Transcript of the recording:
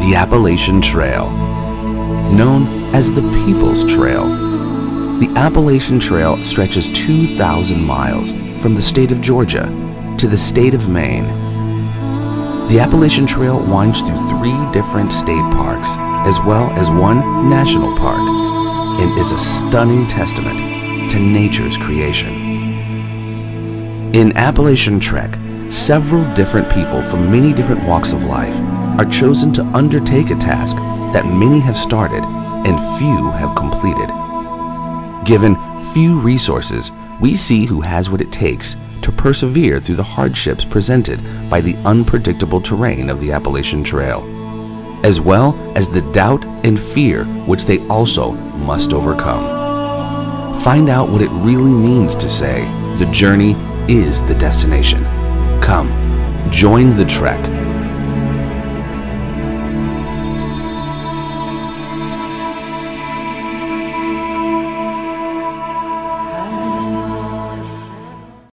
the Appalachian Trail. Known as the People's Trail, the Appalachian Trail stretches 2,000 miles from the state of Georgia to the state of Maine. The Appalachian Trail winds through 3 different state parks as well as 1 national park and is a stunning testament to nature's creation. In Appalachian Trek, several different people from many different walks of life are chosen to undertake a task that many have started and few have completed. Given few resources, we see who has what it takes to persevere through the hardships presented by the unpredictable terrain of the Appalachian Trail, as well as the doubt and fear which they also must overcome. Find out what it really means to say, the journey is the destination. Come, join the trek